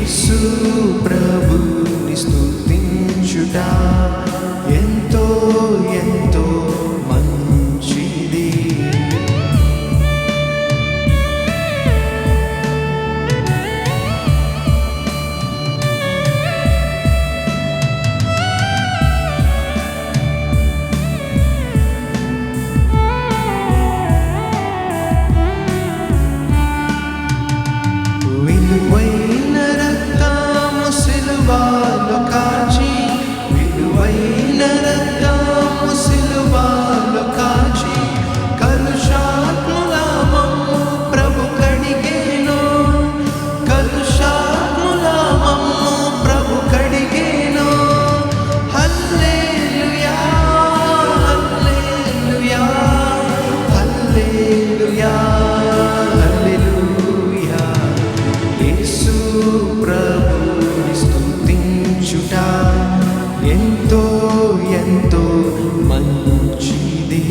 యేసు ప్రభుని స్తుతించుట ఎంతో ఎంతో మంచిది. విలువైన రక్తము సిలువలో కాచి, విలువైన రక్తము సిలువలో కాచి, కలుషాత్ముల మమ్ము ప్రభు కడిగేను, కలుషాత్ముల మమ్ము ప్రభు కడిగేను. హల్లెలూయా హల్లెలూయా హల్లెలూయా హల్లెలూయా. యేసు ప్రభుని స్తుతించుట ఎంతో ఎంతో మంచిది.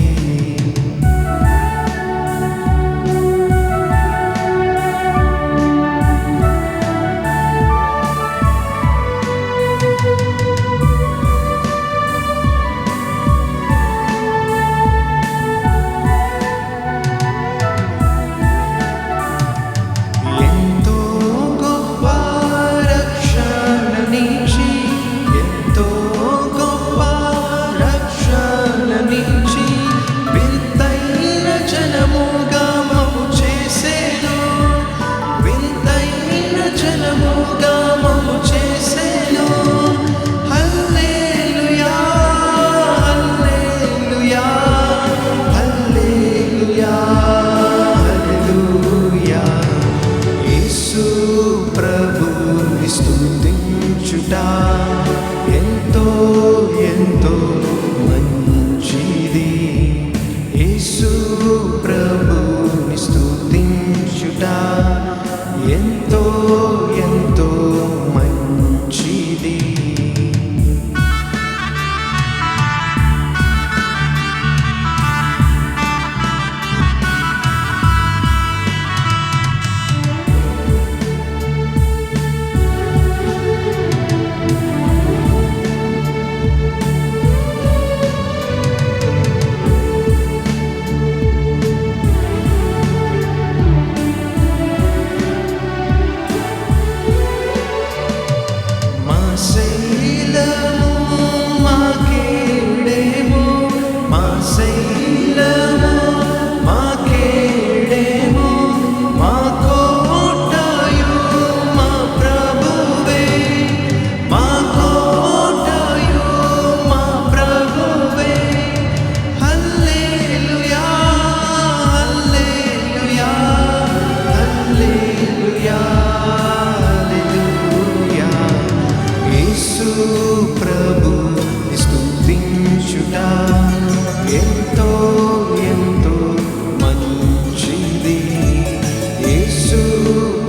ఎంతో గొప్ప రక్షణనిచ్చి, ఎంతో గొప్ప రక్షణనిచ్చి, వింతైన జనముగా మమ్ము చేసేను, వింతైన జనముగా మమ్ము చేసేను. హల్లెలూయా హల్లెలూయా హల్లెలూయా హల్లెలూయా. యేసు ప్రభుని స్తుతించుట ఎంతో ఎంతో మంచిది. యేసు ప్రభుని స్తుతించుట ఎంతో ఎంతో మంచిది. మా శైలము మా కేడెము, మా శైలము మా కేడెము, మా కోటయు మా ప్రభువే, మా కోటయు మా ప్రభువే. హల్లెలూయా హల్లెలూయా హల్లెలూయా హల్లెలూయా. యేసు ప్రభుని స్తుతించుట ఎంతో ఎంతో మంచిది. యేసు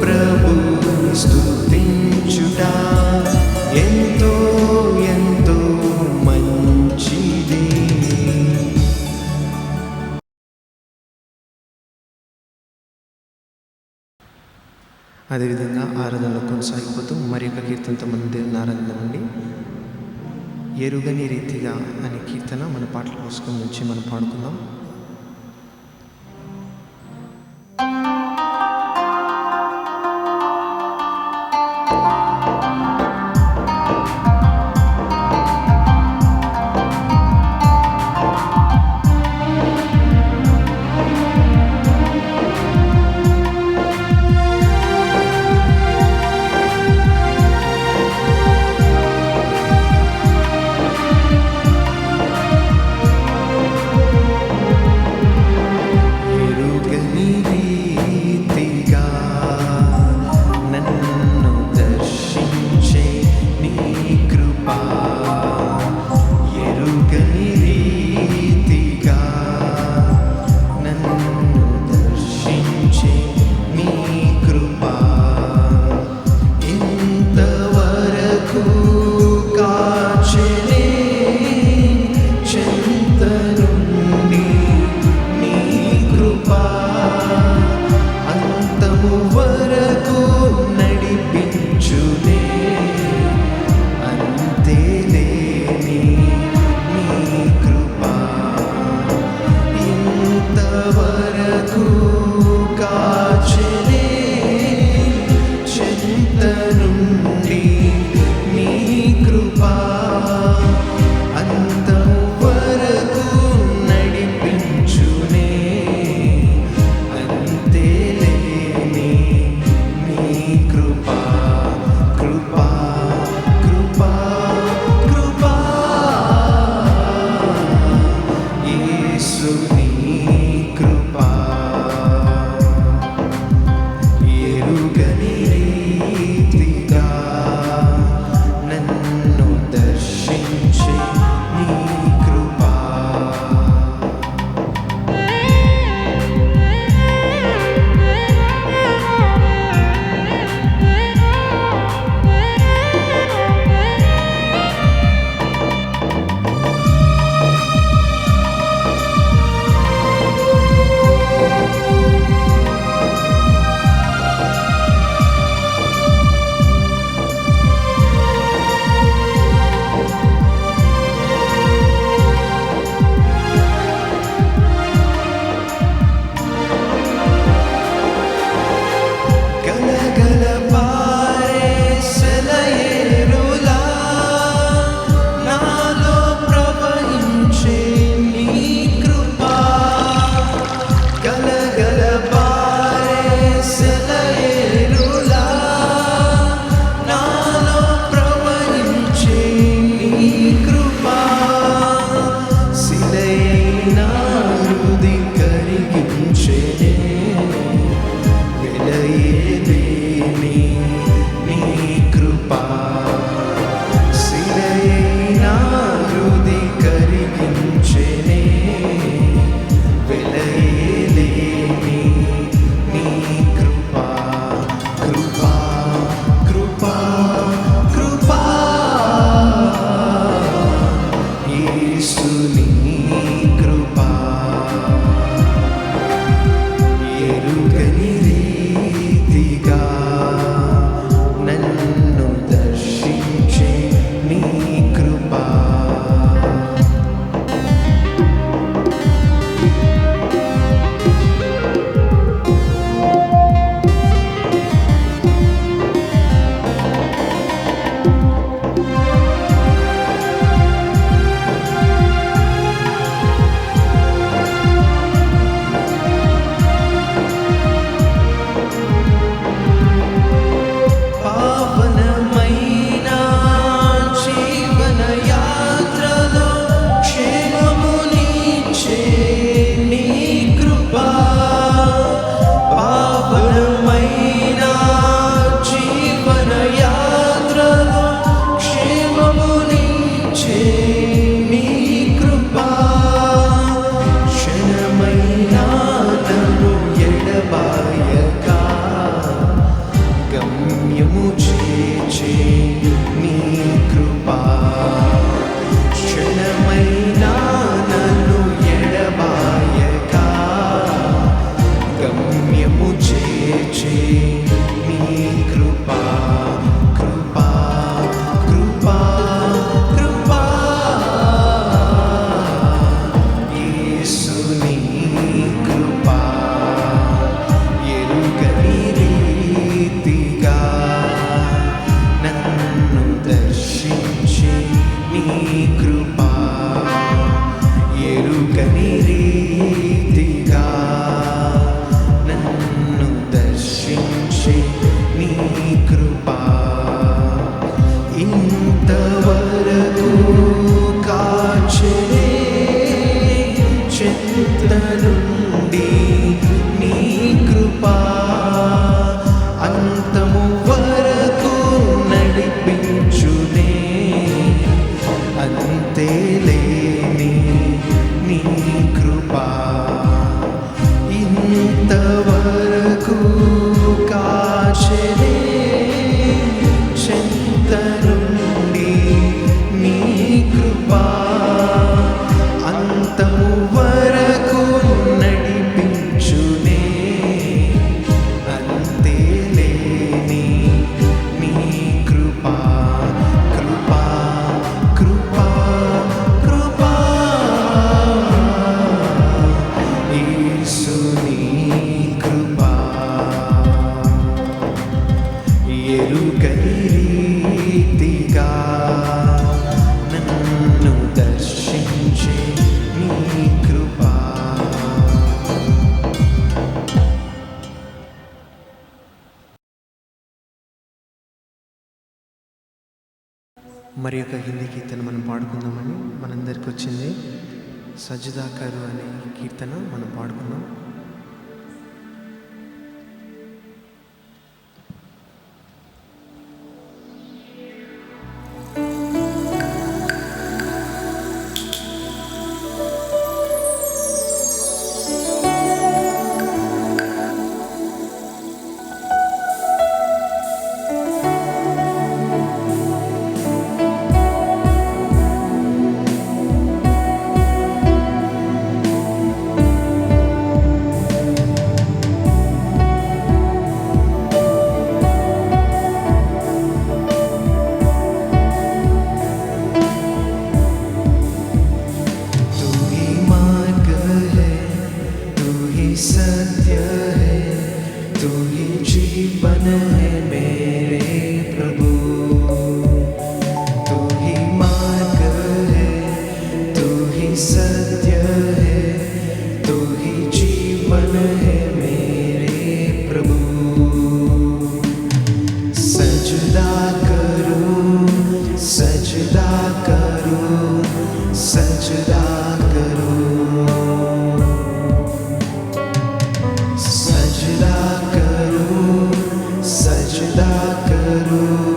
ప్రభుని స్తుతించుట ఎంతో ఎంతో మంచిది. అదేవిధంగా ఆరాధనలో కొనసాగిపోతూ మరి యొక్క కీర్తనతో మన దేవుని ఆరాధనండి. ఎరుగని రీతిగా అనే కీర్తన మన పాటల పుస్తకం నుంచి మనం పాడుకుందాం. నీ కృపా క్షణమైనా నన్ను ఎడబాయక గమ్యము చేర్చే నీ కృపా కృపా కృపా కృపా యేసు నీ కృపా ఎరుగని రీతిగా నన్ను దర్శించి నీ కృపా ఎరుగని రీతిగా నన్ను దర్శించి నీ కృపా ఇంతవరకు కాచనే చింత నుండి నీ కృపా అంతము వరకు నడిపించునే అంతేలేని నీ కృపా ఇంతవరకు కాచనే చింత నుండి నీ కృపా అంతము వరకు నడిపించునే అంతేలేని నీ కృపా కృపా కృపా కృపా యేసు నీ కృపా ఎరుగని రీతిగా నన్ను దర్శించే నీ కృపా మరి యొక్క హిందీ కీర్తన మనం పాడుకుందామని మనందరికి వచ్చింది సజ్జదాకరు అనే కీర్తన మనం పాడుకుందాం. सत्य है तू ही जीवन है मेरे प्रभु तू ही मार्ग है तू ही सत्य है तू ही जीवन है मेरे प्रभु सजदा करूं सजदा करूं सजदा करूं सजदा करूं सजदा करूं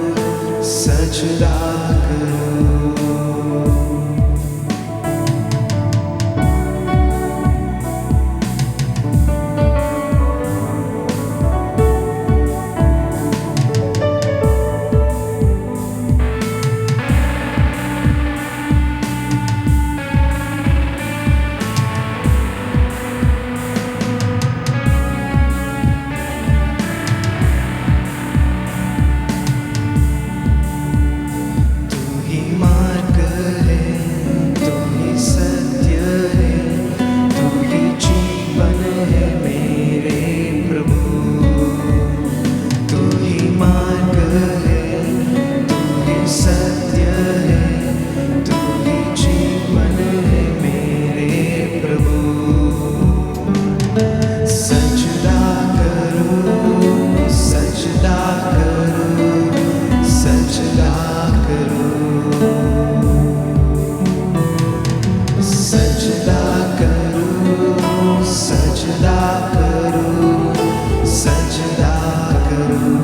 सजदा करूं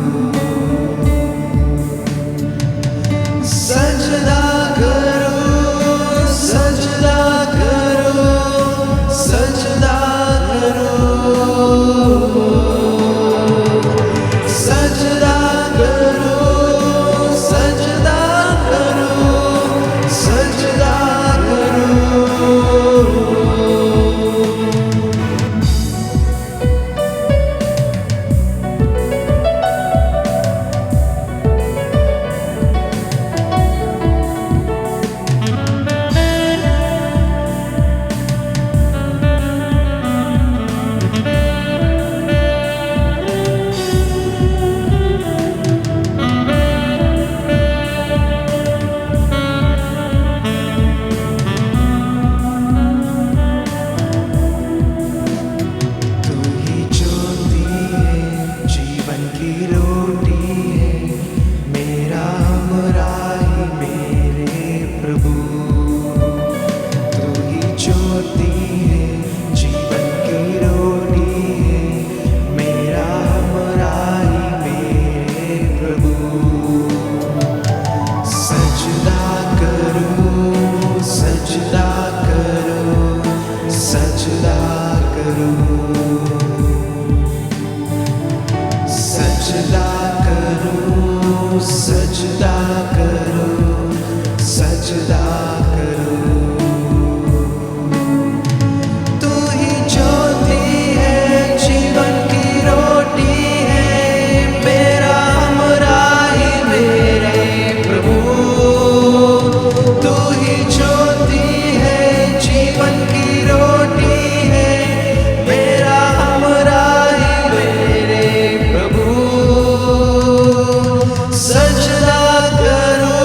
सजदा करो,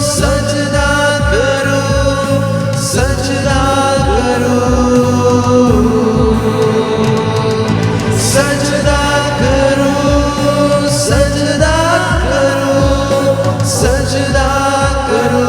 सजदा करो, सजदा करो, सजदा करो, सजदा करो, सजदा करो।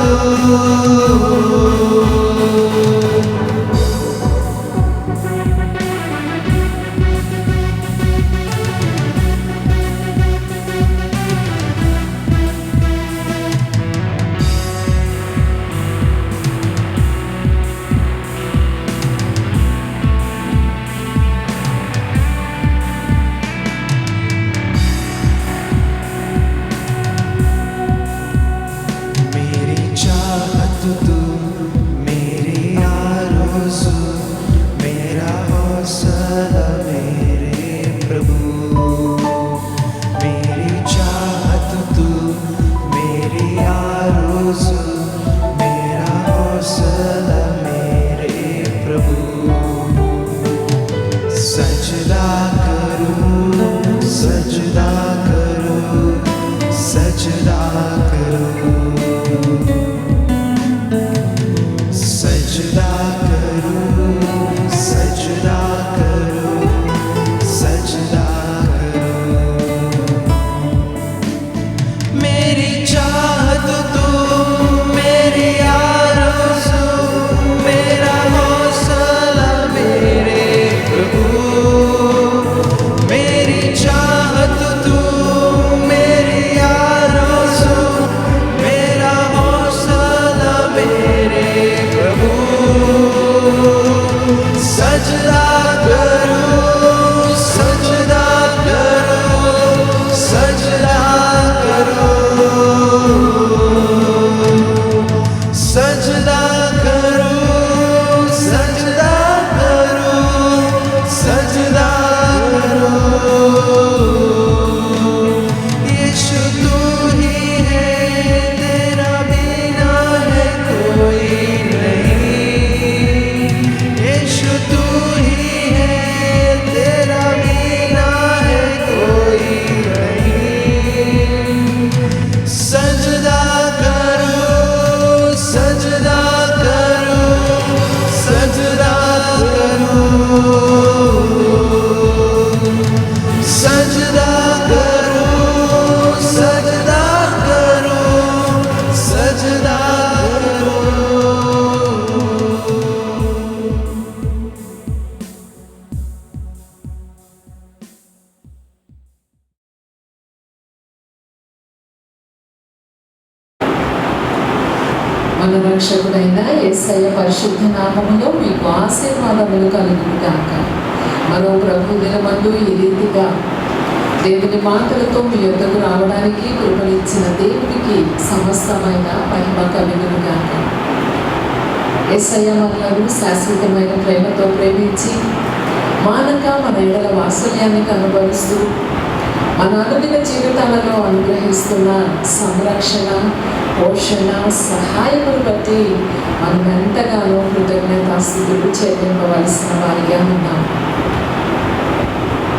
మన రక్షకుడైన యేసయ్య పరిశుద్ధ నామములో మీకు ఆశీర్వాదములు కలుగును గాక. మరో ప్రభు దినమందు ఈ రీతిగా దేవుని మాటలతో మీ యొద్దకు రావడానికి కృపనిచ్చిన దేవునికి సమస్తమైన మహిమ కలుగును గాక. యేసయ్య మనలను శాశ్వతమైన ప్రేమతో ప్రేమించి మానక మన ఎడల వాత్సల్యాన్ని కనబరుస్తూ మన అనుదిన జీవితాలలో అనుగ్రహిస్తున్న సంరక్షణ, పోషణ, సహాయమును బట్టి మనం ఎంతగానో కృతజ్ఞతాస్తుతులు చెల్లింపవలసిన వారిగా ఉన్నాం.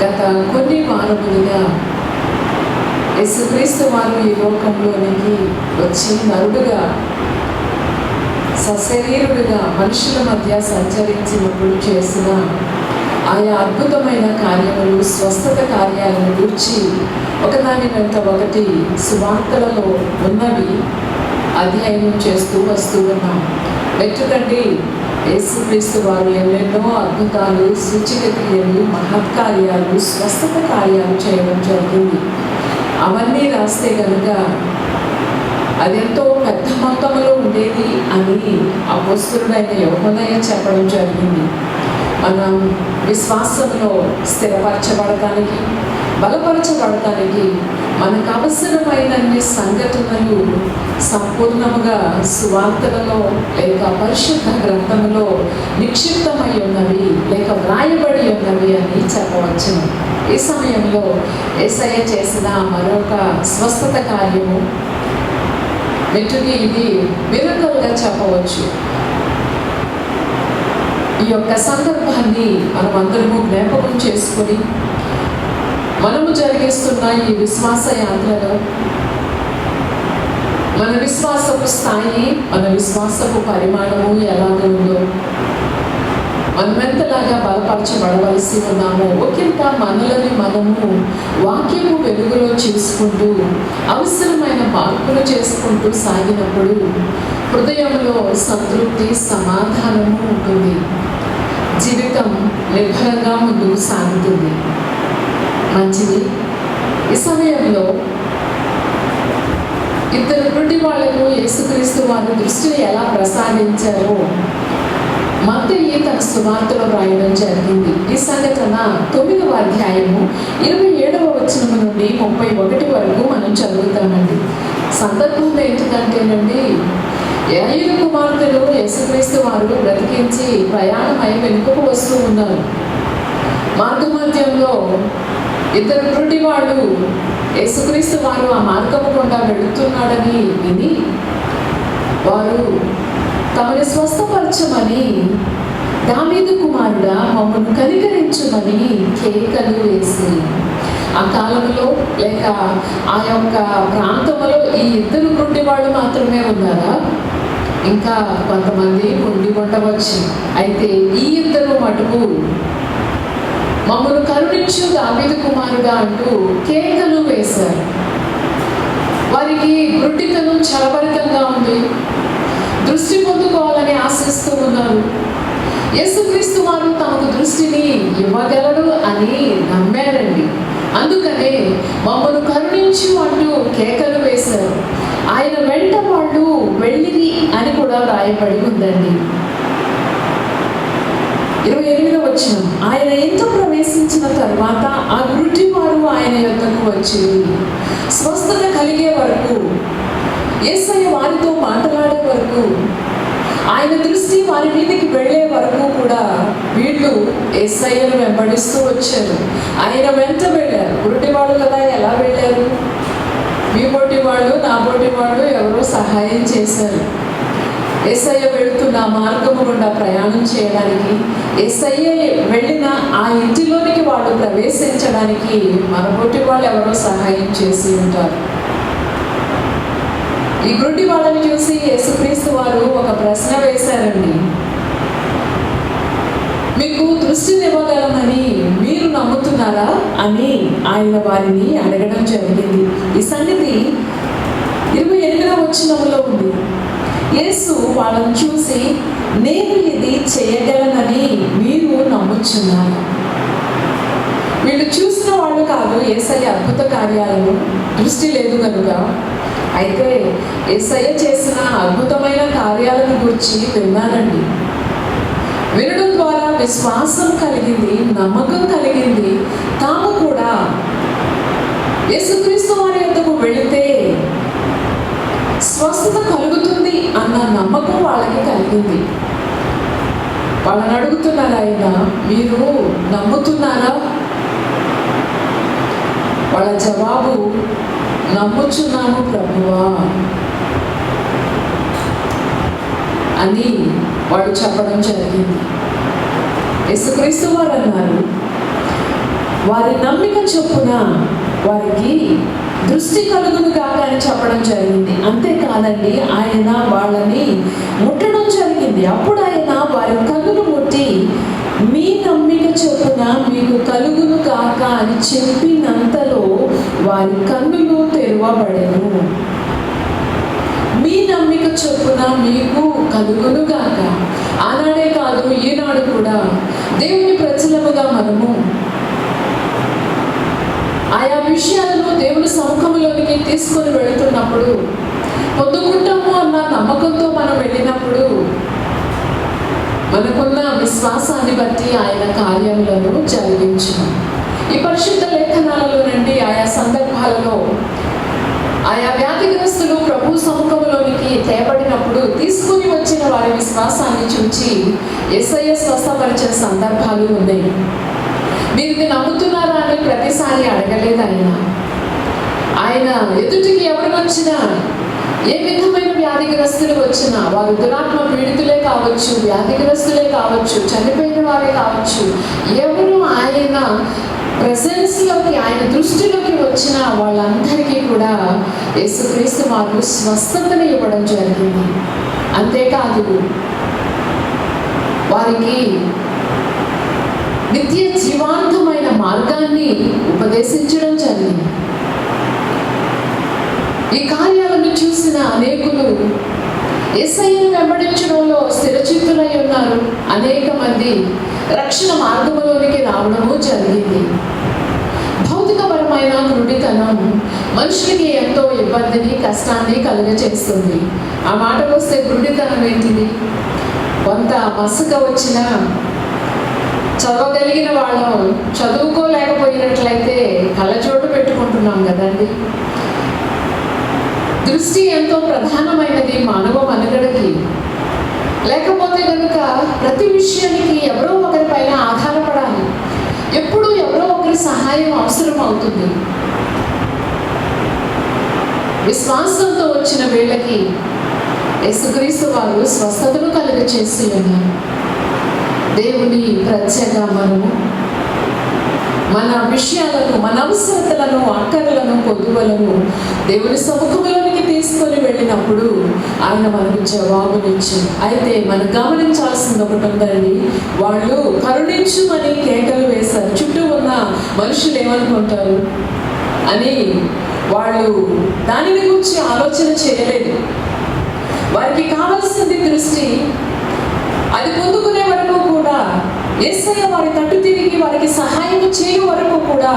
గత కొన్ని వారములుగా యేసుక్రీస్తు వారు ఈ లోకంలోనికి వచ్చి నరుడుగా సశరీరుడుగా మనుషుల మధ్య సంచరించినప్పుడు చేసిన ఆయా అద్భుతమైన కార్యములు, స్వస్థత కార్యాలను గురించి ఒకదాని వెంట ఒకటి సువార్తలలో ఉన్నవి అధ్యయనం చేస్తూ వస్తూ ఉన్నాం. వెతుకండి, యేసుక్రీస్తు వారు ఎన్నెన్నో అద్భుతాలు, సూచక క్రియలు, మహత్కార్యాలు, స్వస్థత కార్యాలు చేయడం జరిగింది. అవన్నీ రాస్తే కనుక అదెంతో పెద్ద మొత్తంలో ఉండేది అని అపోస్తలుడైన యోహన్నయ్య చెప్పడం జరిగింది. మనం విశ్వాసంలో స్థిరపరచబడటానికి, బలపరచబడటానికి మనకు అవసరమైన సంగతులను సంపూర్ణముగా సువార్తలలో లేక పరిశుద్ధ గ్రంథములో నిక్షిప్తమై ఉన్నవి లేక వ్రాయబడి ఉన్నవి అని చెప్పవచ్చును. ఈ సమయంలో యేసయ్య చేసిన మరొక స్వస్థత కార్యము వెంటనే ఇది మిరకల్గా చెప్పవచ్చు. ఈ యొక్క సందర్భాన్ని మనం అందరము జ్ఞాపకం చేసుకొని మనము జరిగిస్తున్న ఈ విశ్వాస యాత్రలో మన విశ్వాసపు స్థాయి, మన విశ్వాసపు పరిమాణము ఎలాగ ఉందో, మనం ఎంతలాగా బలపరచబడవలసి ఉన్నామో, ఒకంత మనలని మనము వాక్యము వెలుగులో చేసుకుంటూ అవసరమైన మార్పులు చేసుకుంటూ సాగినప్పుడు హృదయంలో సంతృప్తి, సమాధానము ఉంటుంది. జీవితం నిర్భరంగా ముందుకు సాగుతుంది. మంచిది. ఈ సమయంలో ఇద్దరు గుడ్డి వాళ్లకు యేసుక్రీస్తు వారి దృష్టిని ఎలా ప్రసాదించారో మత్తయి తన సువార్తలో రాయడం జరిగింది. ఈ సంఘటన 9వ అధ్యాయము 27వ వచనం నుండి 31 వరకు మనం చదువుతామండి. సందర్భం ఏంటంటేనండి, 5 కుమార్తెలు యేసుక్రీస్తు వారు బ్రతికించి ప్రయాణమై వెనుకకు వస్తూ ఉన్నారు. మార్గమధ్యంలో ఇద్దరు గుడ్డి వాళ్ళు యేసుక్రీస్తు వారు ఆ మార్గము గుండా వెళుతున్నాడని విని వారు తమని స్వస్థపరచమని, దావీదు కుమారుడా మమ్మల్ని కనికరించమని కేకలు వేసి, ఆ కాలంలో లేక ఆ యొక్క ప్రాంతంలో ఈ ఇద్దరు గుడ్డి వాళ్ళు మాత్రమే ఉన్నారా? ఇంకా కొంతమంది ఉండి ఉండవచ్చు. అయితే ఈ ఇద్దరు మటుకు మమ్మల్ని కరుణించు దావీదు కుమారుడా అంటూ కేకలు వేశారు. వారికి గుడ్డితనం చలభరితంగా ఉంది. దృష్టి పొందుకోవాలని ఆశిస్తూ ఉన్నారు. యేసుక్రీస్తు వారు తమకు దృష్టిని ఇవ్వగలడు అని నమ్మారండి. అందుకనే మమ్మల్ని కరుణించు అంటూ కేకలు వేశారు. ఆయన వెంట వాళ్ళు వెళ్ళిరి అని కూడా రాయబడి ఉందండి. 28వ వచనం, ఆయన ఎంతో ప్రవేశించిన తర్వాత ఆ గుడ్డి వారు ఆయన యొద్దకు వచ్చి స్వస్థత కలిగే వరకు, యేసయ్య వారితో మాట్లాడే వరకు, ఆయన దృష్టి వారి మీదకి వెళ్ళే వరకు కూడా వీళ్ళు యేసయ్యను వెంబడిస్తూ వచ్చారు. ఆయన వెంట వెళ్ళారు. గుడ్డి వాళ్ళు కదా, ఎలా వెళ్ళారు? మీ పోటీ వాళ్ళు, నా పోటీ వాళ్ళు ఎవరో సహాయం చేశారు. యేసయ్య వెళుతున్న మార్గము గుండా ప్రయాణం చేయడానికి, యేసయ్య వెళ్ళిన ఆ ఇంటిలోనికి వాళ్ళు ప్రవేశించడానికి మన పోటీ వాళ్ళు ఎవరో సహాయం చేసి ఉంటారు. ఈ గుడ్డి వాళ్ళని చూసి యేసుక్రీస్తు వారు ఒక ప్రశ్న వేశారండి. మీకు దృష్టిని ఇవ్వగలమని మీరు నమ్ముతున్నారా అని ఆయన వారిని అడగడం జరిగింది. ఈ సంగతి 28వ వచనంలో ఉంది. యేసు వాళ్ళని చూసి, నేను ఇది చేయగలనని మీరు నమ్ముచున్నారు. వీళ్ళు చూసిన వాళ్ళు కాదు యేసయ్య అద్భుత కార్యాలను, దృష్టి లేదు కనుక. అయితే యేసయ్య చేసిన అద్భుతమైన కార్యాలను గురించి విన్నానండి. వినడం ద్వారా విశ్వాసం కలిగింది, నమ్మకం కలిగింది. తాము కూడా యేసుక్రీస్తు వారి యొద్దకు వెళితే స్వస్థత కలుగుతుంది అన్న నమ్మకం వాళ్ళకి కలిగింది. వాళ్ళని అడుగుతున్నారు, ఆయన మీరు నమ్ముతున్నారా? వాళ్ళ జవాబు, నమ్ముచున్నాము ప్రభువా అని వాడు చెప్పడం జరిగింది. యేసుక్రీస్తు వారు అన్నారు, వారి నమ్మిక చొప్పున వారికి దృష్టి కలుగును కాక అని చెప్పడం జరిగింది. అంతేకాదండి, ఆయన వాళ్ళని ముట్టడం జరిగింది. అప్పుడు ఆయన వారి కన్నులు ముట్టి, మీ నమ్మిక చొప్పున మీకు కలుగును కాక అని చెప్పినంతలో వారి కన్నులు తెరవబడెను. మీ నమ్మిక చొప్పున మీకు కలుగును గాక. ఆనాడే కాదు, ఈనాడు కూడా దేవుని ప్రజలముగా మనము ఆయా విషయాలను దేవుని సముఖంలోనికి తీసుకొని వెళుతున్నప్పుడు, పొందుకుంటాము అన్న నమ్మకంతో మనం వెళ్ళినప్పుడు మనకున్న విశ్వాసాన్ని బట్టి ఆయన కార్యములను జరిగించును. ఈ పరిశుద్ధ లేఖనాలలో నుండి ఆయా సందర్భాలలో ఆయా వ్యాధిగ్రస్తులు ప్రభు సముఖంలోనికి తేబడినప్పుడు తీసుకుని వచ్చిన వారి విశ్వాసాన్ని చూచి యేసయ్య స్వస్థపరిచిన సందర్భాలు ఉన్నాయి. మీరు ఇది నమ్ముతున్నారా అని ప్రతిసారి అడగలేదు ఆయన ఎదుటికి ఎవరు వచ్చినా, ఏ విధమైన వ్యాధిగ్రస్తులు వచ్చినా, వారు దురాత్మ పీడితులే కావచ్చు, వ్యాధిగ్రస్తులే కావచ్చు, చనిపోయిన వారే కావచ్చు, ఎవరు ఆయన ప్రెజెన్స్లోకి, ఆయన దృష్టిలోకి వచ్చిన వాళ్ళందరికీ కూడా యేసుక్రీస్తు వారు స్వస్థతను ఇవ్వడం జరిగింది. అంతేకాదు, వారికి నిత్య జీవాంతమైన మార్గాన్ని ఉపదేశించడం జరిగింది. ఈ కార్యాలను చూసిన అనేకులు యేసయ్యను వెంబడించడంలో స్థిరచిత్తులై ఉన్నారు. అనేక మంది రక్షణ మార్గంలోనికి రావడము జరిగింది. భౌతికపరమైన గురుడితనం మనుషులకి ఎంతో ఇబ్బందిని, కష్టాన్ని కలుగజేస్తుంది. ఆ మాటకు వస్తే గురుడితనం ఏంటిది? కొంత మసక వచ్చిన చదవగలిగిన వాళ్ళం చదువుకోలేకపోయినట్లయితే కళ్ళజోడు పెట్టుకుంటున్నాం కదండి. దృష్టి ఎంతో ప్రధానమైనది మానవ మనుగడకి. లేకపోతే కనుక ప్రతి విషయానికి ఎవరో ఒకరిపైన ఆధారపడాలి. ఎప్పుడూ ఎవరో ఒకరి సహాయం అవసరం అవుతుంది. విశ్వాసంతో వచ్చిన వీళ్ళకి యేసుక్రీస్తు వారు స్వస్థతను కలుగచేసి ఉన్నారు. దేవుని ప్రత్యేక మన విషయాలను, మన అవసరతలను, అక్కర్లను, కొద్దువలను దేవుని సముఖంలోనికి తీసుకొని వెళ్ళినప్పుడు ఆయన మనకు జవాబునిచ్చారు. అయితే మనం గమనించాల్సింది ఒకటి ఉందండి. వాళ్ళు కరుణించుమని కేకలు వేశారు. చుట్టూ ఉన్న మనుషులు ఏమనుకుంటారు అని వాళ్ళు దానిని గురించి ఆలోచన చేయలేదు. వారికి కావాల్సింది దృష్టి. అది పొందుకునే వరకు కూడా, యేసయ్య వారి తట్టు తిరిగి వారికి సహాయం చేయు వరకు కూడా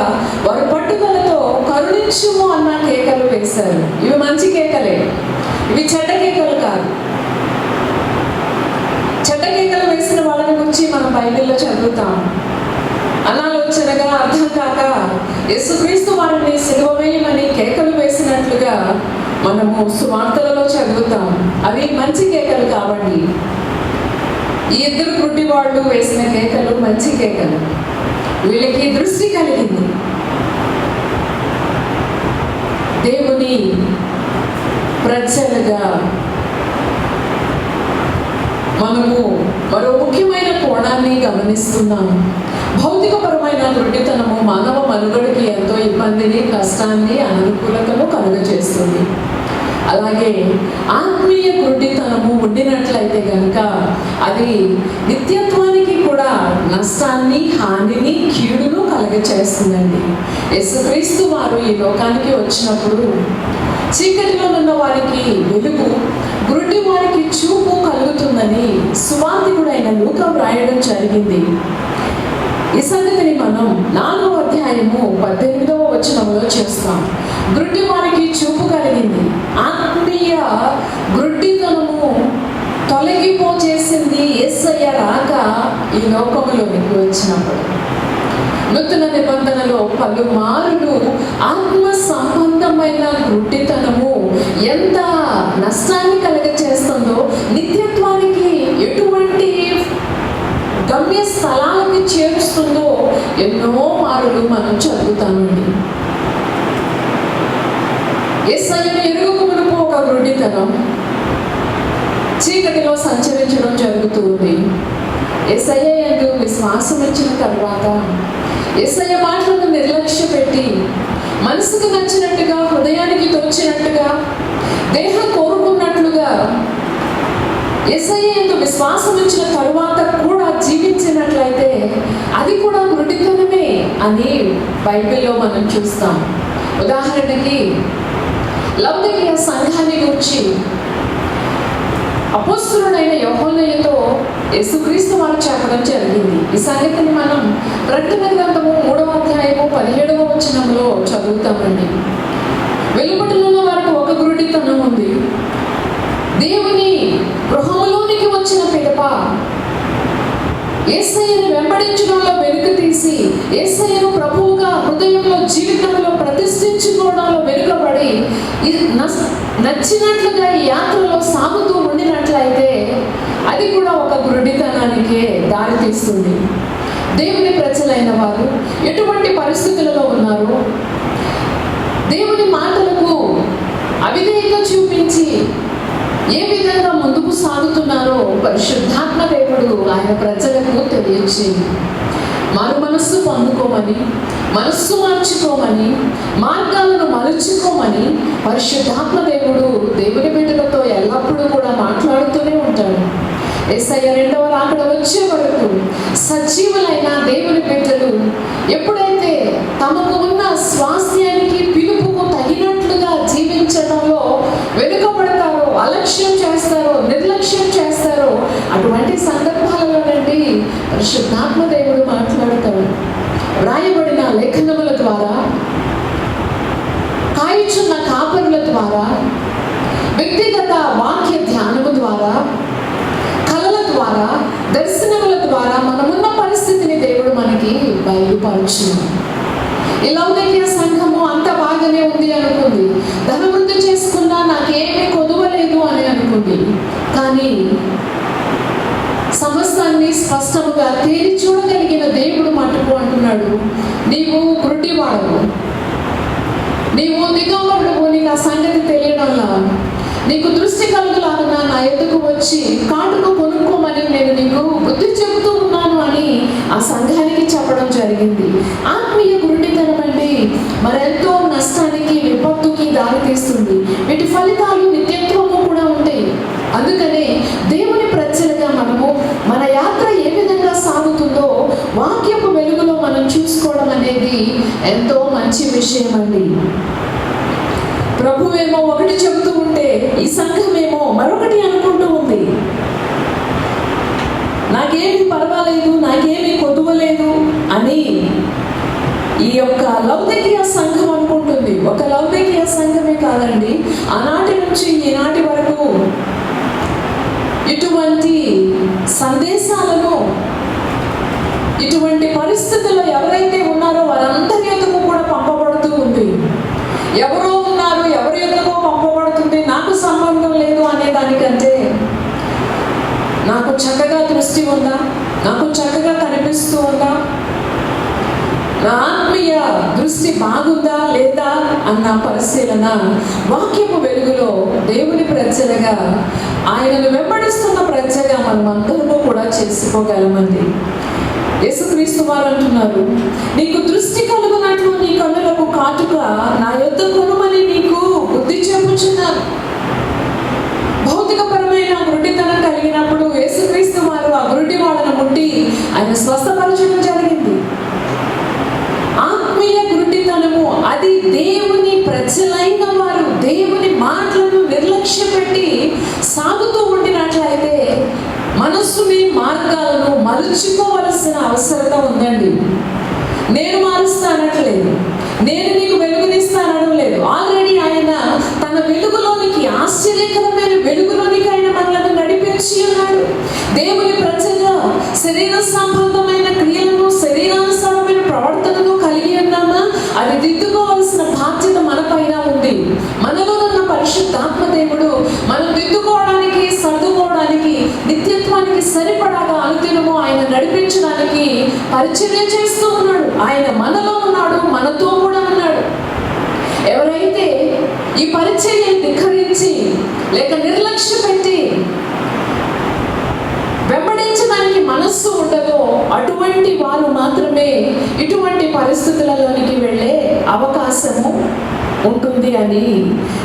వారు పట్టుదలతో కరుణించుము అన్న కేకలు వేశారు. ఇవి మంచి కేకలే, ఇవి చెడ్డ కేకలు కాదు. చెడ్డ కేకలు వేసిన వాళ్ళని గురించి మనం బైబిల్లో చదువుతాం. అనాలోచనగా, అర్థం కాక యేసుక్రీస్తు వారిని సిలువ వేయమని కేకలు వేసినట్లుగా మనము సువార్తలలో చదువుతాం. అవి మంచి కేకలు కాబట్టి ఈ ఇద్దరు గుడ్డి వాళ్ళు వేసిన కేకలు మంచి కేకలు. వీళ్ళకి దృష్టి కలిగింది. దేవుని ప్రజలుగా మనము మరో ముఖ్యమైన కోణాన్ని గమనిస్తున్నాము. భౌతికపరమైన దృఢతనము మానవ మనుగడకి ఎంతో ఇబ్బందిని, కష్టాన్ని, అననుకూలతను కలుగజేస్తుంది. అలాగే ఆత్మీయ గుడ్డితనము ఉండినట్లయితే కనుక అది నిత్యత్వానికి కూడా నష్టాన్ని, హానిని, కీడును కలుగజేస్తుందండి. యేసుక్రీస్తు వారు ఈ లోకానికి వచ్చినప్పుడు చీకటిలో ఉన్న వారికి వెలుగు, గురుడి వారికి చూపు కలుగుతుందని సువార్తికుడైన లూకా వ్రాయడం జరిగింది. ఈ సంగతిని మనం 4వ అధ్యాయము 18వ వచనంలో చూస్తాం. గుడ్డి వారికి చూపు కలిగింది. ఆత్మీయ గుడ్డితనము తొలగిపోచేసింది యేసయ్య రాక ఈ లోకములోనికి వచ్చినప్పుడు. నూతన నిబంధనలో పలుమారులు ఆత్మ సంబంధమైన గుడ్డితనము ఎంత నష్టాన్ని కలుగచేస్తుందో, నిత్యత్వానికి ఎటువంటి గమ్య స్థలానికి చేరుస్తుందో ఎన్నో మారులు మనం చదువుతామండి. యేసయ్యను ఎరుగక మునుపు ఒక గుడ్డితనం చీకటిలో సంచరించడం జరుగుతుంది. యేసయ్య యందు విశ్వాసం ఇచ్చిన తర్వాత యేసయ్య మాటలను నిర్లక్ష్య పెట్టి మనసుకు నచ్చినట్టుగా, హృదయానికి తోచినట్టుగా, దేహం కోరుకున్నట్లుగా యేసయ్య యందు విశ్వాసం ఇచ్చిన తరువాత కూడా జీవించినట్లయితే అది కూడా గుడ్డితనమే అని బైబిల్లో మనం చూస్తాం. ఉదాహరణకి లౌదికీయ సంఘాన్ని గురించి అపోస్తలుడైన యోహానుతో యేసుక్రీస్తు వారు చెప్పడం జరిగింది. ఈ సంగతిని మనం ప్రకటన గ్రంథము 3వ అధ్యాయము 17వ వచనంలో చదువుతామండి. వెలుపటనున్న వారికి ఒక గురుడితనం ఉంది. దేవుని గృహంలోనికి వచ్చిన పిదప యేసయ్యను వెంబడించడంలో వెనుక తీసి, యేసయ్యను ప్రభువుగా హృదయంలో, జీవితంలో ప్రతిష్ఠించుకోవడంలో వెనుకబడి నచ్చినట్లుగా ఈ యాత్రలో సాగుతూ ఉండినట్లయితే అది కూడా ఒక గురుడితనానికే దారితీస్తుంది. దేవుని ప్రజలైన వారు ఎటువంటి పరిస్థితులలో ఉన్నారు, దేవుని మాటలకు అవిధేయత చూపించి ఏ విధంగా ముందుకు ముందుకు సాగుతున్నారో పరిశుద్ధాత్మ దేవుడు ఆయన ప్రజలకు తెలియజేయండి. మారు మనస్సు పొందుకోమని, మనస్సు మార్చుకోమని, మార్గాలను మలుచుకోమని పరిశుద్ధాత్మ దేవుడు దేవుని బిడ్డలతో ఎల్లప్పుడూ కూడా మాట్లాడుతూనే ఉంటాడు. యేసయ్య రెండవ రాకడ వచ్చే వరకు సజీవులైన దేవుని బిడ్డలు ఎప్పుడైతే తమకు ఉన్న స్వాస్థ్యానికి, పిలుపుకు తగినట్లుగా జీవించడంలో వెనుకబడతారో, అలక్ష్యం చేస్తారో, నిర్లక్ష్యం చేస్తారో, అటువంటి సందర్భాలలో నుండి పరిశుద్ధాత్మ దేవుడు మాట్లాడతాడు. వ్రాయబడిన లేఖనముల ద్వారా, కాయుచున్న కాపరుల ద్వారా, వ్యక్తిగత వాక్య ధ్యానము ద్వారా, కళల ద్వారా, దర్శనముల ద్వారా మనమున్న పరిస్థితిని దేవుడు మనకి బయలుపరచును. ఈ లౌకిక సంఘము అంత బాగానే ఉంది అనుకుంది, ధనవృద్ధి చేసుకున్నా నాకేమీ కొదువలేదు అని అనుకుంది. కానీ సమస్తాన్ని స్పష్టముగా తేలి చూడగలిగిన దేవుడు మటుకు అంటున్నాడు, నీవు గుడ్డివాడవు, నీవు దిగంబరుడవు, నీకు ఆ సంగతి తెలియడంలా, నీకు దృష్టి కలుగులాగా నా ఎద్దుకు వచ్చి కాటుకు కొనుక్కోమని నేను నీకు బుద్ధి చెబుతూ ఉన్నాను అని ఆ సంఘానికి చెప్పడం జరిగింది. ఆత్మీయ గురుడితనం అంటే మరెంతో నష్టానికి, విపత్తుకి దారితీస్తుంది. వీటి ఫలితాలు నిత్యత్వము కూడా ఉంటాయి. అందుకనే దేవుని ప్రజలుగా మనము మన యాత్ర ఏ విధంగా సాగుతుందో వాక్యపు వెలుగులో మనం చూసుకోవడం అనేది ఎంతో మంచి విషయం అండి. ప్రభువేమో ఒకటి చెబుతూ ఉంటే ఈ సంఘమేమో మరొకటి అనుకుంటూ ఉంది. నాకేమి పర్వాలేదు, నాకేమి కొదువలేదు అని ఈ యొక్క లౌకిక సంఘం అనుకుంటుంది. ఒక లౌకిక సంఘమే కాదండి, ఆనాటి నుంచి ఈనాటి వరకు ఇటువంటి సందేశాలను, ఇటువంటి పరిస్థితుల్లో ఎవరైతే ఉన్నారో వారందరి యొద్దకు కూడా పంపబడుతూ ఉంది. ఎవరో ఉన్నారు, ఎవరి యొద్దకో పంపబడుతుంది, నాకు సంబంధం లేదు అనే దానికంటే నాకు చక్కగా దృష్టి ఉందా, నాకు చక్కగా కనిపిస్తూ ఉందా, నా ఆత్మీయ దృష్టి బాగుందా లేదా అన్న పరిశీలన వాక్యపు వెలుగులో దేవుని ప్రజలుగా, ఆయనను వెంబడిస్తున్న ప్రజగా మనం అందరము కూడా చేసుకోగలమండి. యేసుక్రీస్తు వారు అంటున్నారు, నీకు దృష్టి కలుగునట్లు నీ కన్నులకు కాటుక నా యొద్ద కొనుమని నీకు బుద్ధి చెప్పుచున్నాను. భౌతికపరమైన గుడ్డితనం కలిగినప్పుడు యేసుక్రీస్తు వారు ఆ గుడ్డి వాళ్ళను ముట్టి ఆయన స్వస్థపరచడం జరిగింది. ఆత్మీయ గుడ్డితనము అది దేవుని ప్రజలైన వారు దేవుని మాటలను నిర్లక్ష్య పెట్టి సాగుతూ ఉండినట్లయితే మనస్సుని, మార్గాలను మలుచుకోవలసిన అవసరత ఉందండి. నేను మారుస్తానట్లేదు, నేను నీకు వెలుగునిస్తానడం లేదు. ఆల్రెడీ ఆయన తన వెలుగులోనికి, ఆశ్చర్యకరమైన వెలుగులోనికి ఆయన మనలను నడిపించి ఉన్నాడు. దేవుని ప్రజగా శరీర సంబంధమైన క్రియలను, శరీరానుసారమైన ప్రవర్తనను కలిగి ఉన్నామా, అది దిద్దుకోవాల్సిన బాధ్యత మన పైన ఉంది. మనలో ఉన్న పరిశుద్ధాత్మ దేవుడు మనం దిద్దుకోవడానికి, సర్దుకోవడానికి, నిత్యత్వానికి సరిపడాగా అనుదినము ఆయన నడిపించడానికి పరిచర్య చేస్తూ ఉన్నాడు. ఆయన మనలో ఉన్నాడు, మనతో కూడా ఉన్నాడు. ఎవరైతే ఈ పరిచర్యను ధిక్కరించి లేక నిర్లక్ష్య పెట్టి వెంబడించడానికి మనస్సు ఉండదో అటువంటి వారు మాత్రమే ఇటువంటి పరిస్థితులలోనికి వెళ్ళే అవకాశము ఉంటుంది అని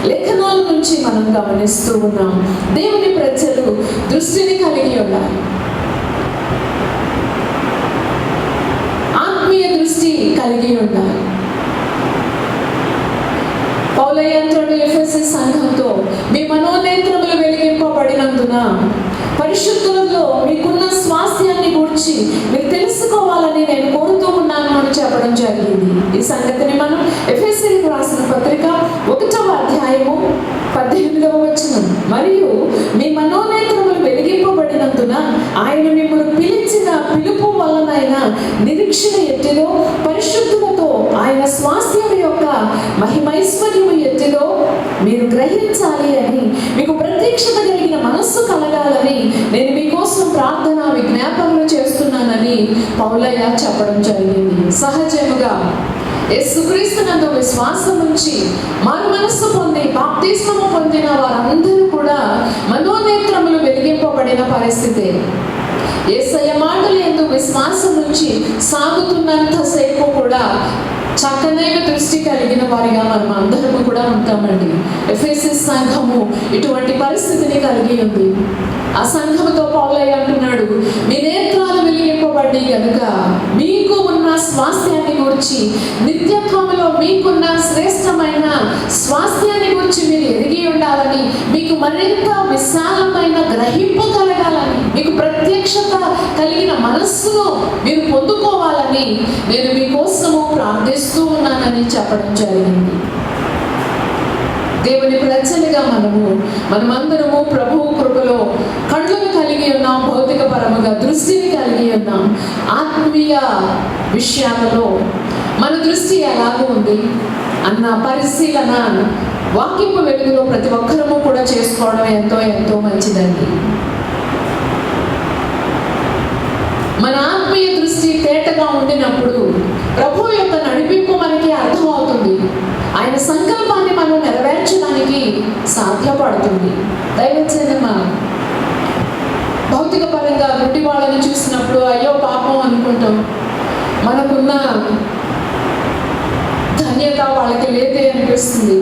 లేఖనాల నుంచి మనం గమనిస్తూ ఉన్నాం. దేవుని ప్రజలు దృష్టిని కలిగి ఉండాలి, ఆత్మీయ దృష్టి కలిగి ఉండాలి. పౌలయ్య అంటాడు ఎఫెసీ సంఘంతో, మీ మనోనేత్రములు వెలిగింపబడినందున పరిశుద్ధులలో మీకున్న స్వాస్థ్యాన్ని గురించి మీరు తెలుసుకోవాలని నేను కోరుతూ ఉన్నాను అని చెప్పడం జరిగింది. ఈ సంగతిని మనం ఎఫెసీలకు రాసిన పత్రిక 1వ అధ్యాయము 18వ వచనం, మరియు మీ మనోనేత్రములు వెలిగింపబడినందున ఆయన మిమ్మల్ని పిలిచిన పిలుపు వలనైన నిరీక్షణ ఎట్టిదో, పరిశుద్ధులతో ఆయన స్వాస్థ్యం యొక్క మహిమైశ్వర్యము ఎట్టిదో మీరు గ్రహించాలి అని, మీకు ప్రత్యక్షత కలిగిన మనస్సు కలగాలని నేను మీకోసం ప్రార్థన విజ్ఞాపనలు చేస్తున్నానని పౌలయ్య చెప్పడం జరిగింది. సహజముగా యేసుక్రీస్తునందు విశ్వాసం ఉంచి మారు మనస్సు పొంది బాప్తిస్మము పొందిన వారందరూ కూడా మనోనేత్రములు వెలిగి విశ్వాసం నుంచి సాగుతున్నంతసేపు కూడా చక్కనైన దృష్టి కలిగిన వారిగా మనం అందరము కూడా ఉంటామండి. ఎఫెసస్ సంఘము ఇటువంటి పరిస్థితిని కలిగి ఉంది. ఆ సంఘముతో పౌలయ్య అంటున్నాడు, మీ నేత్రాలు వెలిగింపబడి గనుక మీకు ఉన్న స్వాస్థ్యాన్ని గురించి, నిత్యత్వంలో మీకున్న శ్రేష్టమైన స్వాస్థ్యాన్ని గురించి మీరు ఎరిగి ఉండాలని, మీకు మరింత విశాలమైన గ్రహింపు కలగాలని, మీకు ప్రత్యక్షత కలిగిన మనస్సును మీరు పొందుకోవాలని నేను మీకోసము ప్రార్థిస్తూ ఉన్నానని చెప్పడం జరిగింది. దేవుని ప్రజలుగా మనమందరము ప్రభువు కృపలో కళ్ళను కలిగి ఉన్నాం, భౌతిక పరముగా దృష్టిని కలిగి ఉన్నాం. ఆత్మీయ విషయాలలో మన దృష్టి ఎలాగో ఉంది అన్న పరిశీలన వాక్యపు వెలుగులో ప్రతి ఒక్కరము కూడా చేసుకోవడం ఎంతో ఎంతో మంచిదండి. మన ఆత్మీయ దృష్టి తేటగా ఉండినప్పుడు ప్రభువు యొక్క నడిపింపు మనకి అర్థమవుతుంది. ఆయన సంకల్పాన్ని మనం నెరవేర్చడానికి సాధ్యపడుతుంది. దైవజనమా, భౌతిక పరంగా గుడ్డి వాళ్ళని చూసినప్పుడు అయ్యో పాపం అనుకుంటాం. మనకున్న ధన్యత వాళ్ళకి లేదే అనిపిస్తుంది.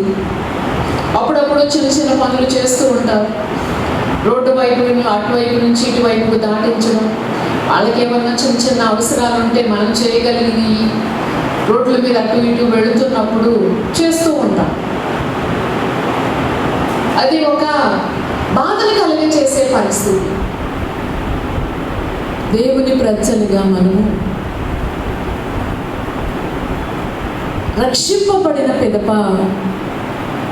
అప్పుడప్పుడు చిన్న చిన్న పనులు చేస్తూ ఉంటారు. రోడ్డు వైపు అటువైపు నుంచి ఇటువైపు దాటించడం, వాళ్ళకి ఏమన్నా చిన్న చిన్న అవసరాలు ఉంటే మనం చేయగలిగి రోడ్ల మీద అటు ఇటు వెళుతున్నప్పుడు చేస్తూ ఉంటాం. అది ఒక బాధను కలిగజేసే పరిస్థితి. దేవుని ప్రజలుగా మనము రక్షింపబడిన పిదప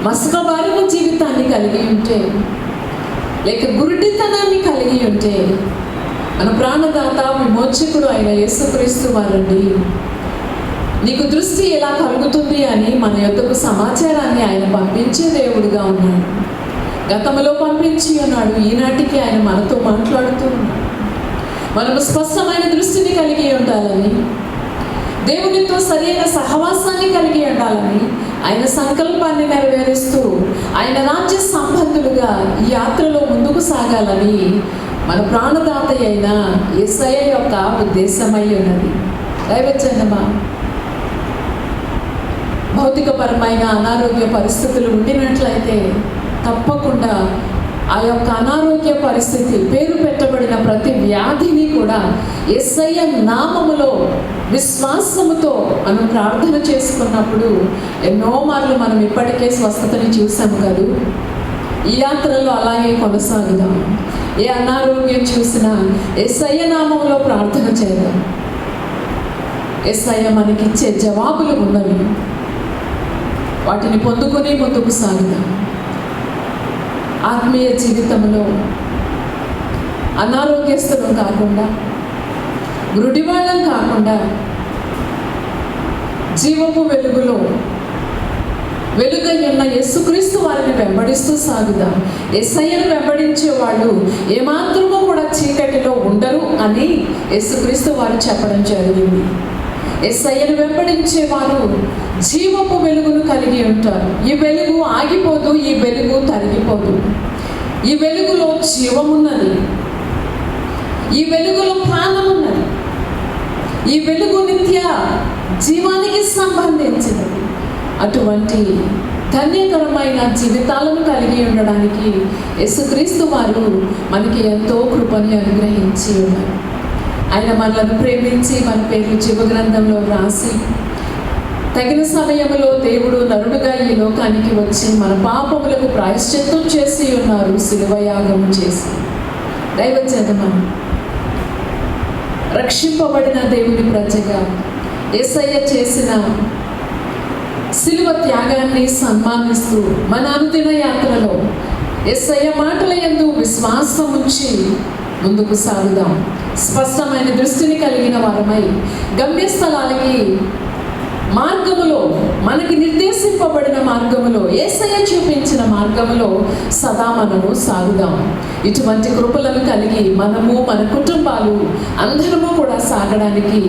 మసకబారిన జీవితాన్ని కలిగి ఉంటే, లేక గురుడితనాన్ని కలిగి ఉంటే, మన ప్రాణదాత విమోచకుడు అయిన యేసుక్రీస్తు వారండి నీకు దృష్టి ఎలా కలుగుతుంది అని మన యొద్దకు సమాచారాన్ని ఆయన పంపించే దేవుడిగా ఉన్నాడు. గతంలో పంపించి ఉన్నాడు, ఈనాటికి ఆయన మనతో మాట్లాడుతూ ఉన్నాడు. మనము స్పష్టమైన దృష్టిని కలిగి ఉండాలని, దేవునితో సరైన సహవాసాన్ని కలిగి ఉండాలని, ఆయన సంకల్పాన్ని నెరవేరుస్తూ ఆయన రాజ్య సంబంధులుగా ఈ యాత్రలో ముందుకు సాగాలని మన ప్రాణదాత అయిన యేసయ్య యొక్క ఉద్దేశమై ఉన్నది. దైవజనమా, భౌతికపరమైన అనారోగ్య పరిస్థితులు ఉండినట్లయితే తప్పకుండా ఆ యొక్క అనారోగ్య పరిస్థితి, పేరు పెట్టబడిన ప్రతి వ్యాధిని కూడా యేసయ్య నామములో విశ్వాసముతో మనం ప్రార్థన చేసుకున్నప్పుడు ఎన్నో మార్లు మనం ఇప్పటికే స్వస్థతని చూసాము కదూ. ఈ యాత్రలో అలాగే కొనసాగుదాం. ఏ అనారోగ్యం చూసినా యేసయ్య నామములో ప్రార్థన చేద్దాం. యేసయ్య మనకిచ్చే జవాబులు ఉన్నవి, వాటిని పొందుకొని ముందుకు సాగుదాం. ఆత్మీయ జీవితంలో అనారోగ్యస్తులం కాకుండా, గురుడివాళ్ళం కాకుండా, జీవపు వెలుగులో వెలుగై ఉన్న యేసుక్రీస్తు వారిని వెంబడిస్తూ సాగుదాం. యేసయ్యను వెంబడించే వాళ్ళు ఏమాత్రమూ కూడా చీకటిలో ఉండరు అని యేసుక్రీస్తు వారు చెప్పడం జరిగింది. యేసయ్యను వెంబడించే వారు జీవపు వెలుగును కలిగి ఉంటారు. ఈ వెలుగు ఆగిపోదు, ఈ వెలుగు తరిగిపోదు. ఈ వెలుగులో జీవమున్నది, ఈ వెలుగులో ప్రాణమున్నది, ఈ వెలుగు నిత్య జీవానికి సంబంధించినది. అటువంటి ధన్యకరమైన జీవితాలను కలిగి ఉండడానికి యేసుక్రీస్తు వారు మనకి ఎంతో కృపని అనుగ్రహించి ఉన్నారు. ఆయన మనలను ప్రేమించి మన పేరు జీవగ్రంథంలో రాసి తగిన సమయంలో దేవుడు నరుడుగా ఈ లోకానికి వచ్చి మన పాపములకు ప్రాయశ్చిత్తం చేసి ఉన్నారు, శిలువయాగం చేసి. దైవజనమా, రక్షింపబడిన దేవుని ప్రజగా యేసయ్య చేసిన శిలువ త్యాగాన్ని సన్మానిస్తూ మన అనుదిన యాత్రలో యేసయ్య మాటల యందు విశ్వాసం ఉంచి ముందుకు సాగుదాం. స్పష్టమైన దృష్టిని కలిగిన వారమై గమ్యస్థలాలకి మార్గములో, మనకి నిర్దేశింపబడిన మార్గములో, యేసయ్య చూపించిన మార్గములో సదా మనము సాగుదాం. ఇటువంటి కృపలను కలిగి మనము, మన కుటుంబాలు అందరము కూడా సాగడానికి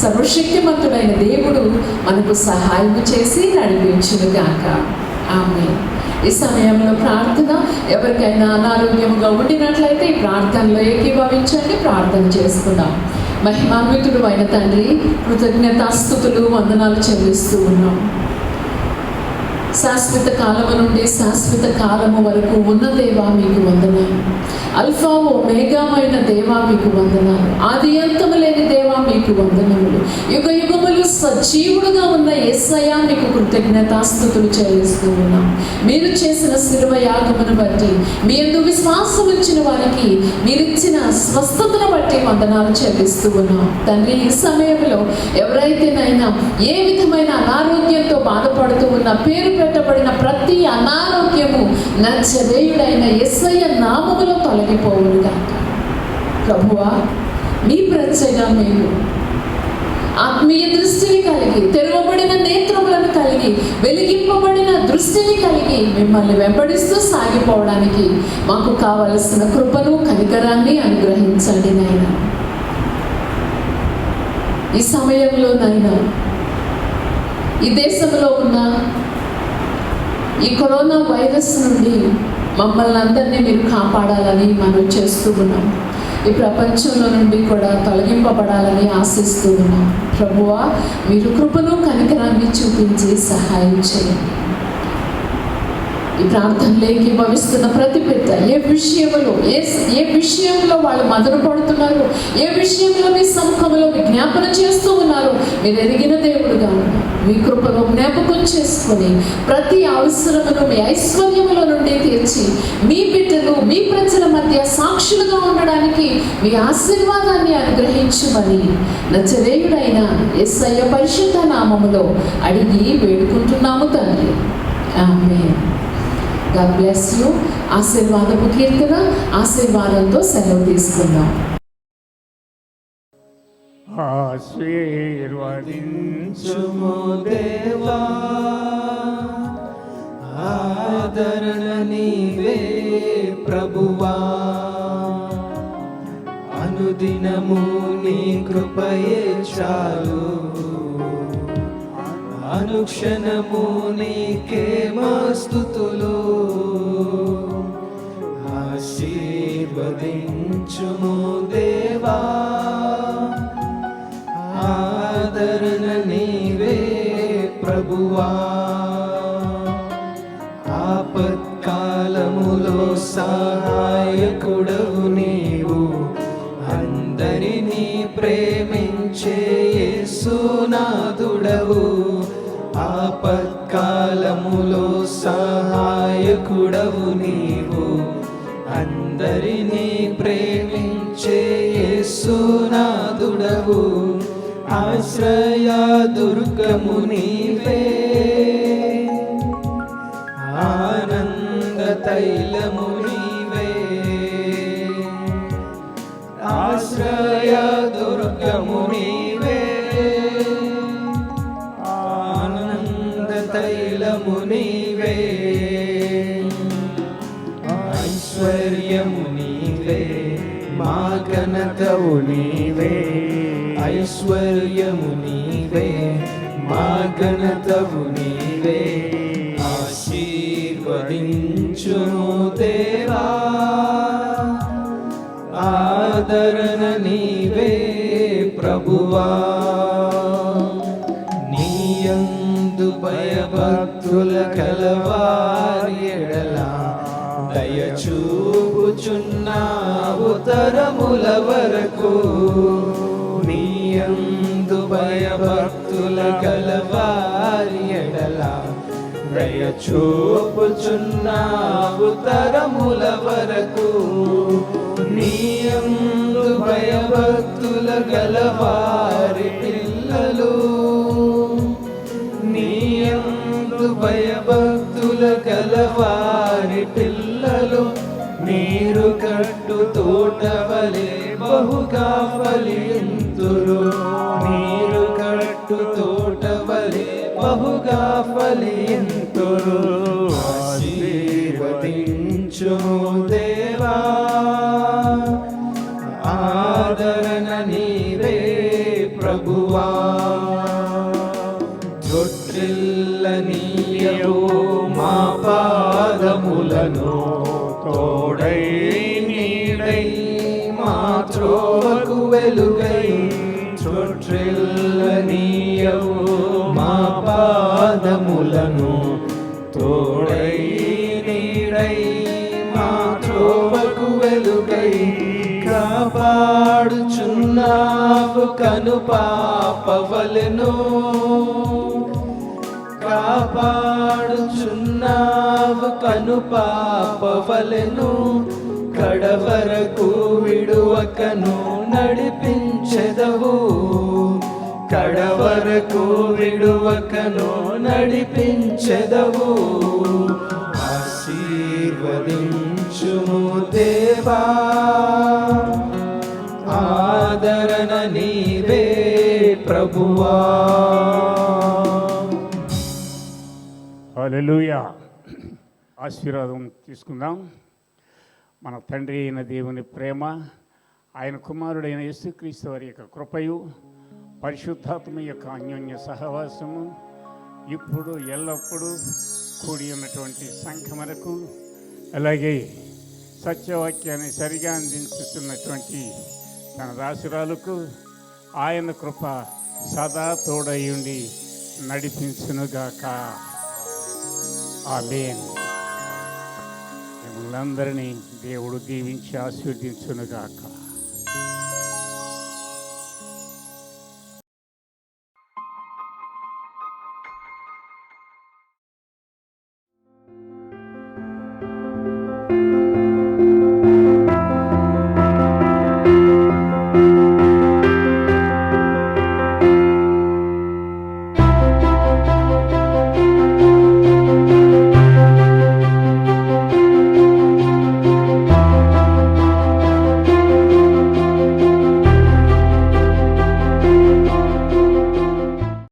సర్వశక్తిమంతుడైన దేవుడు మనకు సహాయం చేసి నడిపించునుగాక. ఆమేన్. ఈ సమయంలో ప్రార్థన, ఎవరికైనా అనారోగ్యముగా ఉండినట్లయితే ఈ ప్రార్థనలో ఏకీభవించండి, ప్రార్థన చేసుకుందాం. మహిమాన్వితుడు అయిన తండ్రి, కృతజ్ఞతాస్తుతులు వందనాలు చెల్లిస్తూ ఉన్నాం. శాశ్వత కాలము నుండి శాశ్వత కాలము వరకు ఉన్న దేవా మీకు వందనాలు. అల్ఫా ఒమేగామైన దేవా మీకు వందనాలు. ఆది అంతము లేని దేవా మీకు వందనములు. యుగ యుగములు సజీవుడుగా ఉన్న యేసయ్యా మీకు కృతజ్ఞతాస్తుతులు చెల్లిస్తూ ఉన్నాం. మీరు చేసిన శిలువ యాగమును బట్టి, మీ యందు విశ్వాసం ఉంచిన వారికి మీరిచ్చిన స్వస్థతను బట్టి వందనాలు చెల్లిస్తూ ఉన్నాం. తండ్రి, ఈ సమయంలో ఎవరైతేనైనా ఏ విధమైన అనారోగ్యంతో బాధపడుతూ ఉన్న, పేరు పెట్టబడిన ప్రతి అనారోగ్యము నజరేయుడైన యేసయ్య నామములో తొలగిపోవునుగా. ప్రభువా, మీ ప్రత్యేక మేము ఆత్మీయ దృష్టిని కలిగి, తెరవబడిన నేత్రములను కలిగి, వెలిగింపబడిన దృష్టిని కలిగి మిమ్మల్ని వెంబడిస్తూ సాగిపోవడానికి మాకు కావలసిన కృపను, కనికరాన్ని అనుగ్రహించండి నాయనా. ఈ సమయంలో నాయనా, ఈ దేశంలో ఉన్న ఈ కరోనా వైరస్ నుండి మమ్మల్ని అందరినీ మీరు కాపాడాలని మనం చేస్తూ ఉన్నాం. ఈ ప్రపంచంలో నుండి కూడా తొలగింపబడాలని ఆశిస్తూ ఉన్నాం. ప్రభువా, మీరు కృపను, కనికరాన్ని చూపించి సహాయం చేయండి. ఈ ప్రార్థనలోకి భవిస్తున్న ప్రతి బిడ్డ ఏ విషయంలో వాళ్ళు మదనపడుతున్నారు, ఏ విషయంలో మీ సముఖంలో విజ్ఞాపన చేస్తూ ఉన్నారు, మీరు ఎరిగిన దేవుడుగా ఉన్నారు. మీ కృపను జ్ఞాపకం చేసుకొని ప్రతి అవసరమును మీ ఐశ్వర్యములో నుండి తీర్చి మీ బిడ్డలు, మీ ప్రజల మధ్య సాక్షులుగా ఉండడానికి మీ ఆశీర్వాదాన్ని అనుగ్రహించమని నజరేయుడైన యేసయ్య పరిశుద్ధ నామములో అడిగి వేడుకుంటున్నాము తండ్రి. ఆమేన్. God bless you. ఆశీర్వాదపు కీర్తన, ఆశీర్వాదంతో సెలవు తీసుకుందాం. ఆశీర్వదించుము దేవా, ఆదరణ నీవే ప్రభువా, అనుదినము నీ కృపయే చాలు, అనుక్షణము నీకే మా స్తుతులు. ఆశీర్వదించుము దేవా, ఆదరణ నీవే ప్రభువా, ఆపత్కాలములో సహాయకుడవు నీవు, అందరినీ ప్రేమించే యేసునాథుడవు. ఆపత్కాలములో సహాయకుడవు నీవు, అందరినీ ప్రేమించే యేసునాథుడవు. ఆశ్రయ దుర్గము నీవే, ఆనంద తైలము నీవే, ఆశ్రయ దుర్గము నీవే, ఆనంద తైలము నీవే, ఐశ్వర్యము నీవే, మా ఘనతవు నీవే, ఐశ్వర్యము నీవే, మా ఘనతవు నీవే. ఆశీర్వదించుము దేవా, ఆదరణ నీవే ప్రభువా, నీయందు భయభక్తుల కలవారి ఎడల దయచూపుచున్నావు తరముల వరకు. నీయందు భయభక్తుల కలవారి ఎడల దయచూపుచున్నావు తరముల వరకు. నీయందు భయభక్తుల గలవారి పిల్లలు, నీయందు భయభక్తుల గలవారి పిల్లలు, నీరు కట్టు తోటవలే బహుగా ఫలింతురు, నీరు కట్టు తోటవలే బహుగా ఫలింతురు. ఆశీర్వదించుము దేవా, ఆదరణ నీవే ప్రభువా, తొట్టిల్లనీయవు మా పాదములను, తోడై నీడై మా త్రోవకు వెలుగై చోట్రెల్లనీయవు మా పాదములను తోడై నీడై మా త్రోవకు వెలుగై కాపాడుచున్నావు కను పాపవలెను కాపాడుచున్నావు కను పాపవలెను కడవరకు విడువకను నడిపించెదవు కడవరకు విడువకను నడిపించెదవు ఆశీర్వదించుము దేవా ఆదరణ నీవే ప్రభువా. హల్లెలూయా. ఆశీర్వాదం తీసుకుందాం. మన తండ్రి అయిన దేవుని ప్రేమ, ఆయన కుమారుడైన యేసుక్రీస్తు వారి యొక్క కృపయు, పరిశుద్ధాత్మ యొక్క అన్యోన్య సహవాసము ఇప్పుడు ఎల్లప్పుడూ కూడి ఉన్నటువంటి సంఘమునకు, అలాగే సత్యవాక్యాన్ని సరిగా అందించుతున్నటువంటి తన దాసురాలకు ఆయన కృప సదా తోడయుండి నడిపించునుగాక. ఆమేన్. మిమ్మల్ని దేవుడు దీవించి ఆశీర్వదించునుగాక.